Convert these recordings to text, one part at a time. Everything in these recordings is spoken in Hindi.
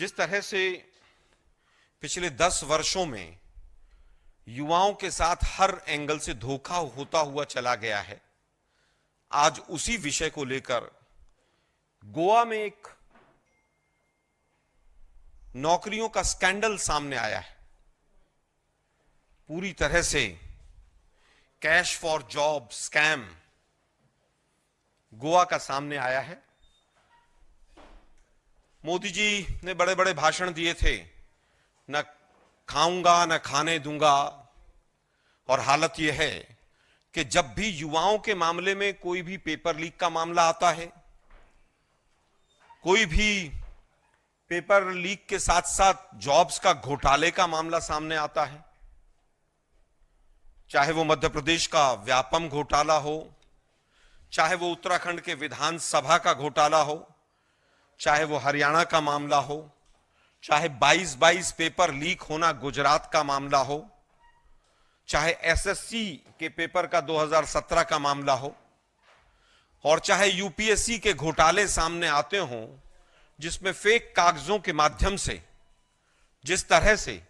जिस तरह से पिछले 10 वर्षों में युवाओं के साथ हर एंगल से धोखा होता हुआ चला गया है, आज उसी विषय को लेकर गोवा में एक नौकरियों का स्कैंडल सामने आया है। पूरी तरह से cash for job scam Goa का सामने आया है। मोदी जी ने बड़े बड़े भाषण दिए थे, न खाऊंगा न खाने दूंगा, और हालत यह है कि जब भी युवाओं के मामले में कोई भी पेपर लीक का मामला आता है, कोई भी पेपर लीक के साथ साथ जॉब्स का घोटाले का मामला सामने आता है, चाहे वो मध्य प्रदेश का व्यापम घोटाला हो, चाहे वो उत्तराखंड के विधानसभा का घोटाला हो, चाहे वो हरियाणा का मामला हो, चाहे 22 पेपर लीक होना गुजरात का मामला हो, चाहे एसएससी के पेपर का 2017 का मामला हो, और चाहे यूपीएससी के घोटाले सामने आते हों, जिसमें फेक कागजों के माध्यम से जिस तरह से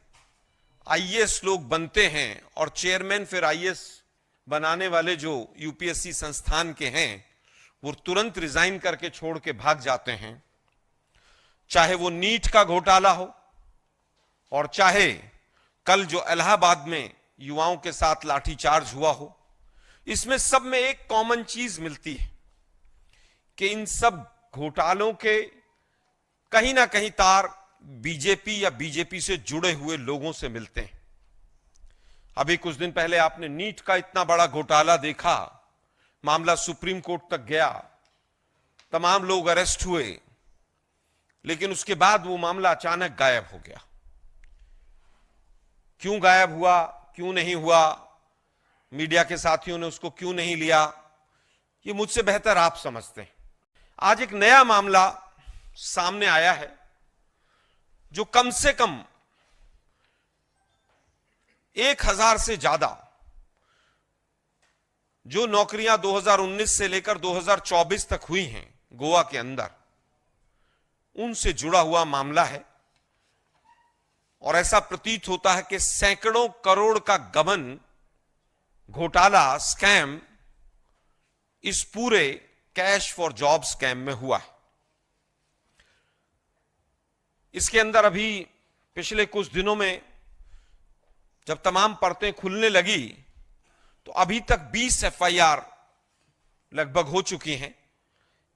आईएएस लोग बनते हैं और चेयरमैन फिर आईएएस बनाने वाले जो यूपीएससी संस्थान के हैं वो तुरंत रिजाइन करके छोड़ के भाग जाते हैं, चाहे वो नीट का घोटाला हो, और चाहे कल जो इलाहाबाद में युवाओं के साथ लाठीचार्ज हुआ हो, इसमें सब में एक कॉमन चीज मिलती है कि इन सब घोटालों के कहीं ना कहीं तार बीजेपी या बीजेपी से जुड़े हुए लोगों से मिलते हैं। अभी कुछ दिन पहले आपने नीट का इतना बड़ा घोटाला देखा, मामला सुप्रीम कोर्ट तक गया, तमाम लोग अरेस्ट हुए, लेकिन उसके बाद वो मामला अचानक गायब हो गया। क्यों गायब हुआ, क्यों नहीं हुआ, मीडिया के साथियों ने उसको क्यों नहीं लिया, ये मुझसे बेहतर आप समझते हैं। आज एक नया मामला सामने आया है जो कम से कम 1000 से ज्यादा जो नौकरियां 2019 से लेकर 2024 तक हुई हैं गोवा के अंदर, उनसे जुड़ा हुआ मामला है। और ऐसा प्रतीत होता है कि सैकड़ों करोड़ का गबन घोटाला स्कैम इस पूरे कैश फॉर जॉब स्कैम में हुआ है। इसके अंदर अभी पिछले कुछ दिनों में जब तमाम परतें खुलने लगी तो अभी तक 20 एफआईआर लगभग हो चुकी हैं,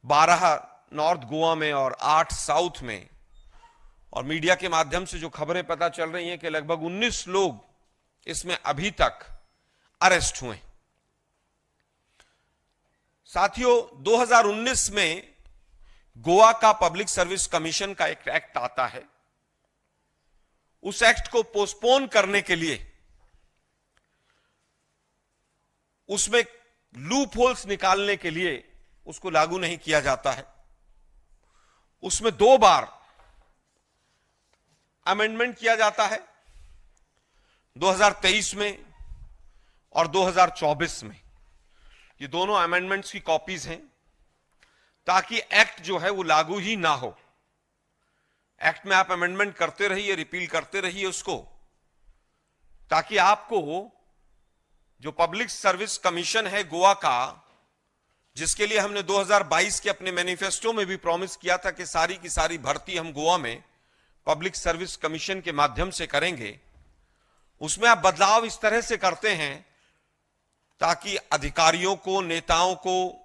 12 नॉर्थ गोवा में और 8 साउथ में। और मीडिया के माध्यम से जो खबरें पता चल रही हैं कि लगभग 19 लोग इसमें अभी तक अरेस्ट हुए। साथियों, 2019 में गोवा का पब्लिक सर्विस कमीशन का एक एक्ट आता है। उस एक्ट को पोस्टपोन करने के लिए उसमें लूप होल्स निकालने के लिए उसको लागू नहीं किया जाता है। उसमें 2 बार अमेंडमेंट किया जाता है, 2023 में और 2024 में। ये दोनों अमेंडमेंट्स की कॉपीज हैं ताकि एक्ट जो है वो लागू ही ना हो। एक्ट में आप अमेंडमेंट करते रहिए, रिपील करते रहिए उसको, ताकि आपको जो पब्लिक सर्विस कमीशन है गोवा का, जिसके लिए हमने 2022 के अपने मैनिफेस्टो में भी प्रॉमिस किया था कि सारी की सारी भर्ती हम गोवा में पब्लिक सर्विस कमीशन के माध्यम से करेंगे, उसमें आप बदलाव इस तरह से करते हैं ताकि अधिकारियों को, नेताओं को,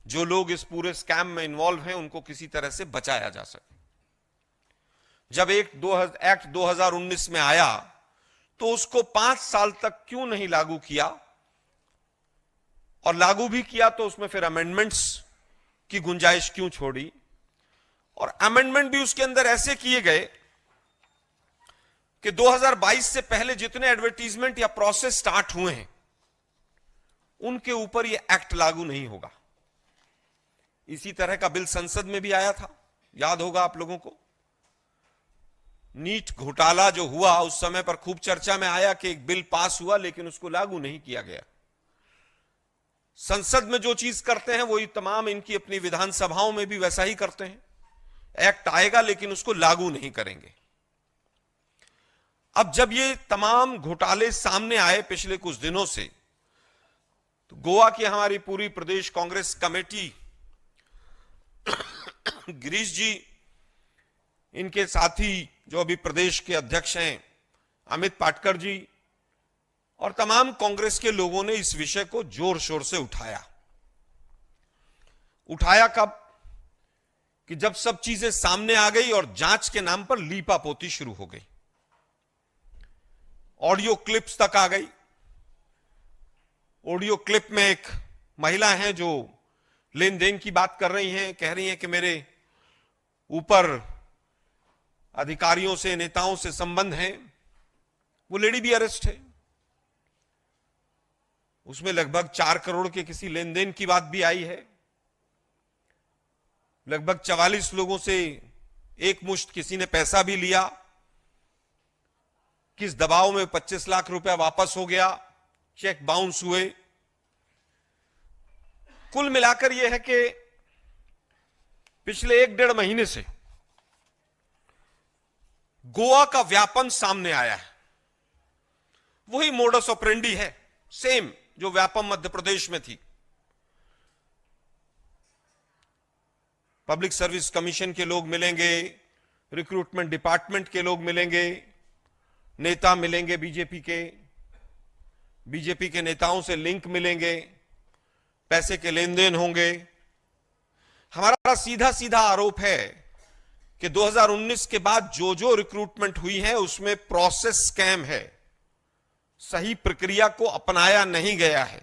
जो लोग इस पूरे स्कैम में इन्वॉल्व हैं, उनको किसी तरह से बचाया जा सके। जब एक्ट 2019 में आया तो उसको 5 साल तक क्यों नहीं लागू किया, और लागू भी किया तो उसमें फिर अमेंडमेंट्स की गुंजाइश क्यों छोड़ी। और अमेंडमेंट भी उसके अंदर ऐसे किए गए कि 2022 से पहले जितने एडवर्टीजमेंट या प्रोसेस स्टार्ट हुए हैं उनके ऊपर यह एक्ट लागू नहीं होगा। इसी तरह का बिल संसद में भी आया था, याद होगा आप लोगों को। नीट घोटाला जो हुआ उस समय पर खूब चर्चा में आया कि एक बिल पास हुआ लेकिन उसको लागू नहीं किया गया। संसद में जो चीज करते हैं वही तमाम इनकी अपनी विधानसभाओं में भी वैसा ही करते हैं। एक्ट आएगा लेकिन उसको लागू नहीं करेंगे। अब जब ये तमाम घोटाले सामने आए पिछले कुछ दिनों से, तो गोवा की हमारी पूरी प्रदेश कांग्रेस कमेटी, गिरीश जी, इनके साथी जो अभी प्रदेश के अध्यक्ष हैं अमित पाटकर जी, और तमाम कांग्रेस के लोगों ने इस विषय को जोर शोर से उठाया कब? कि जब सब चीजें सामने आ गई और जांच के नाम पर लीपापोती शुरू हो गई, ऑडियो क्लिप्स तक आ गई। ऑडियो क्लिप में एक महिला हैं जो लेन देन की बात कर रही हैं, कह रही हैं कि मेरे ऊपर अधिकारियों से, नेताओं से संबंध हैं। वो लेडी भी अरेस्ट है। उसमें लगभग 4 करोड़ के किसी लेन देन की बात भी आई है। लगभग 44 लोगों से एक मुश्त किसी ने पैसा भी लिया। किस दबाव में 25 लाख रुपया वापस हो गया, चेक बाउंस हुए। कुल मिलाकर यह है कि पिछले 1-1.5 महीने से गोवा का व्यापन सामने आया है। वही मोडस ऑपरेंडी है, सेम जो व्यापम मध्य प्रदेश में थी। पब्लिक सर्विस कमीशन के लोग मिलेंगे, रिक्रूटमेंट डिपार्टमेंट के लोग मिलेंगे, नेता मिलेंगे बीजेपी के नेताओं से लिंक मिलेंगे, पैसे के लेन देन होंगे। हमारा सीधा सीधा आरोप है कि 2019 के बाद जो जो रिक्रूटमेंट हुई है उसमें प्रोसेस स्कैम है, सही प्रक्रिया को अपनाया नहीं गया है।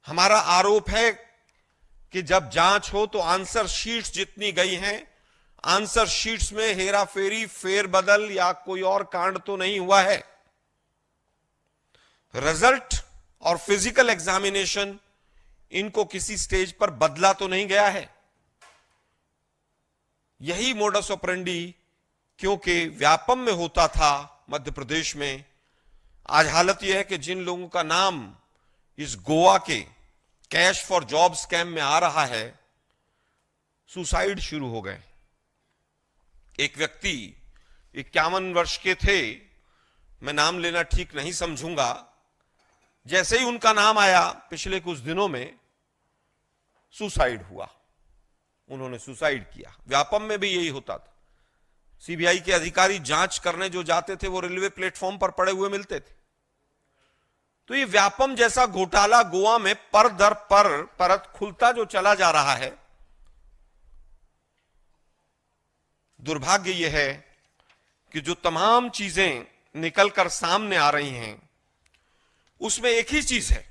हमारा आरोप है कि जब जांच हो तो आंसर शीट्स जितनी गई हैं, आंसर शीट्स में हेराफेरी, फेरबदल या कोई और कांड तो नहीं हुआ है। रिजल्ट और फिजिकल एग्जामिनेशन, इनको किसी स्टेज पर बदला तो नहीं गया है। यही मोडस ऑपरेंडी क्योंकि व्यापम में होता था मध्य प्रदेश में, आज हालत यह है कि जिन लोगों का नाम इस गोवा के कैश फॉर जॉब स्कैम में आ रहा है, सुसाइड शुरू हो गए। एक व्यक्ति 51 वर्ष के थे, मैं नाम लेना ठीक नहीं समझूंगा, जैसे ही उनका नाम आया पिछले कुछ दिनों में सुसाइड हुआ, उन्होंने सुसाइड किया। व्यापम में भी यही होता था। सीबीआई के अधिकारी जांच करने जो जाते थे वो रेलवे प्लेटफॉर्म पर पड़े हुए मिलते थे। तो ये व्यापम जैसा घोटाला गोवा में पर दर पर परत खुलता जो चला जा रहा है। दुर्भाग्य यह है कि जो तमाम चीजें निकलकर सामने आ रही हैं उसमें एक ही चीज है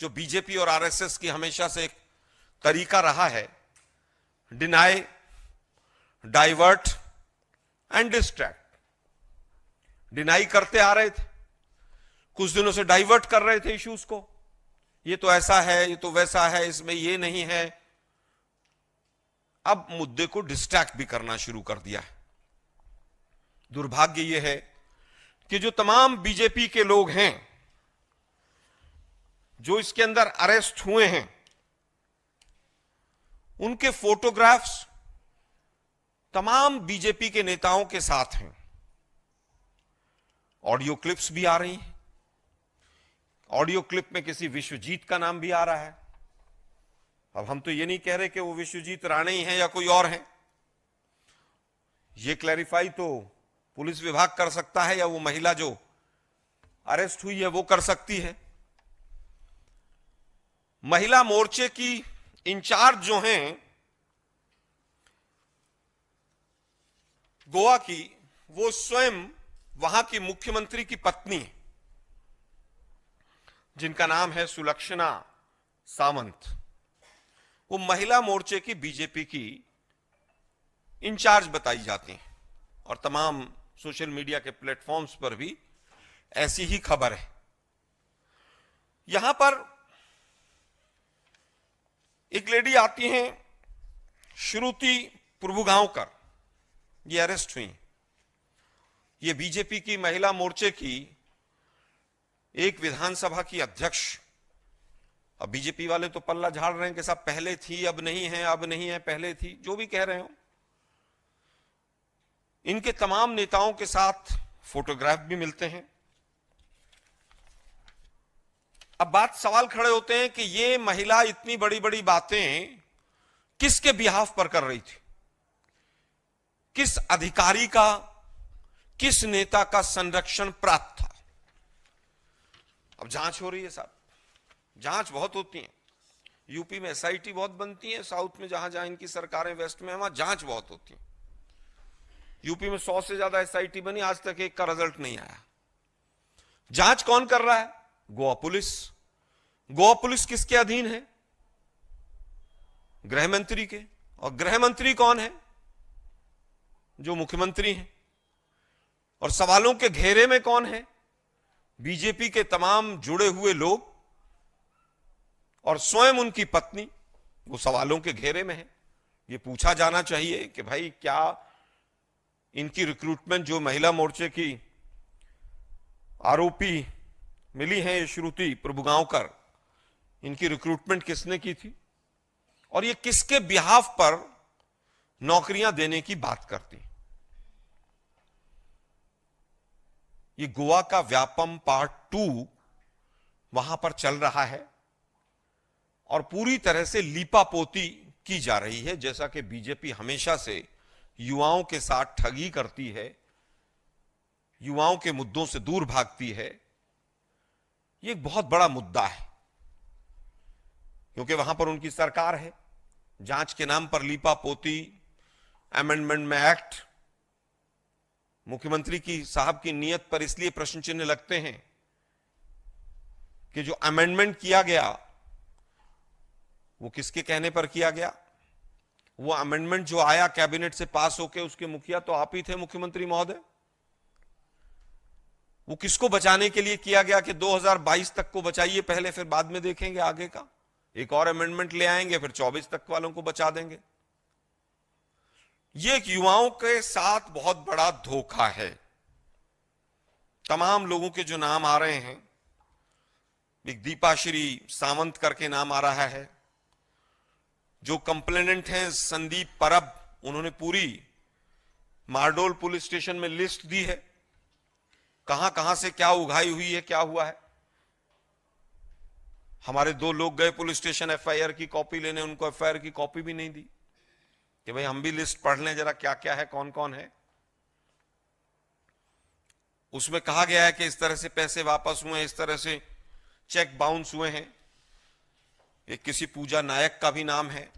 जो बीजेपी और आरएसएस की हमेशा से एक तरीका रहा है, deny, divert and distract. Deny करते आ रहे थे, कुछ दिनों से डाइवर्ट कर रहे थे इश्यूज को, ये तो ऐसा है, ये तो वैसा है, इसमें ये नहीं है। अब मुद्दे को डिस्ट्रैक्ट भी करना शुरू कर दिया है। दुर्भाग्य यह है कि जो तमाम बीजेपी के लोग हैं जो इसके अंदर अरेस्ट हुए हैं, उनके फोटोग्राफ्स तमाम बीजेपी के नेताओं के साथ हैं। ऑडियो क्लिप्स भी आ रही हैं। ऑडियो क्लिप में किसी विश्वजीत का नाम भी आ रहा है। अब हम तो ये नहीं कह रहे कि वो विश्वजीत राणे ही हैं या कोई और हैं। ये क्लैरिफाई तो पुलिस विभाग कर सकता है या वो महिला जो अरेस्ट हुई है वो कर सकती है। महिला मोर्चे की इंचार्ज जो हैं गोवा की, वो स्वयं वहां की मुख्यमंत्री की पत्नी है, जिनका नाम है सुलक्षणा सावंत। वो महिला मोर्चे की बीजेपी की इंचार्ज बताई जाती हैं और तमाम सोशल मीडिया के प्लेटफॉर्म्स पर भी ऐसी ही खबर है। यहां पर एक लेडी आती हैं, श्रुति प्रभुगांवकर, ये अरेस्ट हुई। ये बीजेपी की महिला मोर्चे की एक विधानसभा की अध्यक्ष अब बीजेपी वाले तो पल्ला झाड़ रहे हैं कि साहब पहले थी अब नहीं है, अब नहीं है पहले थी, जो भी कह रहे हो। इनके तमाम नेताओं के साथ फोटोग्राफ भी मिलते हैं। अब बात सवाल खड़े होते हैं कि ये महिला इतनी बड़ी बड़ी बातें किसके बिहाफ पर कर रही थी, किस अधिकारी का, किस नेता का संरक्षण प्राप्त था। अब जांच हो रही है साहब, जांच बहुत होती है। यूपी में एसआईटी बहुत बनती है, साउथ में जहां जहां इनकी सरकारें, वेस्ट में, वहां जांच बहुत होती है। यूपी में 100 से ज्यादा एसआईटी बनी, आज तक एक का रिजल्ट नहीं आया। जांच कौन कर रहा है? गोवा पुलिस। गोवा पुलिस किसके अधीन है? गृह मंत्री के। और गृह मंत्री कौन है? जो मुख्यमंत्री हैं। और सवालों के घेरे में कौन है? बीजेपी के तमाम जुड़े हुए लोग और स्वयं उनकी पत्नी, वो सवालों के घेरे में है। ये पूछा जाना चाहिए कि भाई क्या इनकी रिक्रूटमेंट, जो महिला मोर्चे की आरोपी मिली है श्रुति प्रभुगांवकर, इनकी रिक्रूटमेंट किसने की थी और ये किसके बिहाफ पर नौकरियां देने की बात करती। ये गोवा का व्यापम पार्ट 2 वहां पर चल रहा है और पूरी तरह से लीपापोती की जा रही है, जैसा कि बीजेपी हमेशा से युवाओं के साथ ठगी करती है, युवाओं के मुद्दों से दूर भागती है। ये एक बहुत बड़ा मुद्दा है क्योंकि वहां पर उनकी सरकार है। जांच के नाम पर लीपापोती, अमेंडमेंट में एक्ट, मुख्यमंत्री की साहब की नीयत पर इसलिए प्रश्न चिन्ह लगते हैं कि जो अमेंडमेंट किया गया वो किसके कहने पर किया गया? वो अमेंडमेंट जो आया कैबिनेट से पास होके, उसके मुखिया तो आप ही थे मुख्यमंत्री महोदय। वो किसको बचाने के लिए किया गया कि 2022 तक को बचाइए पहले, फिर बाद में देखेंगे आगे का। एक और अमेंडमेंट ले आएंगे, फिर 24 तक वालों को बचा देंगे। ये एक युवाओं के साथ बहुत बड़ा धोखा है। तमाम लोगों के जो नाम आ रहे हैं, एक दीपाश्री सावंत करके नाम आ रहा है, जो कंप्लेनेंट हैं संदीप परब, उन्होंने पूरी मारडोल पुलिस स्टेशन में लिस्ट दी है, कहां कहां से क्या उगाई हुई है, क्या हुआ है। हमारे 2 लोग गए पुलिस स्टेशन एफआईआर की कॉपी लेने, उनको एफआईआर की कॉपी भी नहीं दी कि भाई हम भी लिस्ट पढ़ लें जरा क्या क्या है, कौन कौन है। उसमें कहा गया है कि इस तरह से पैसे वापस हुए, इस तरह से चेक बाउंस हुए हैं। एक किसी पूजा नायक का भी नाम है।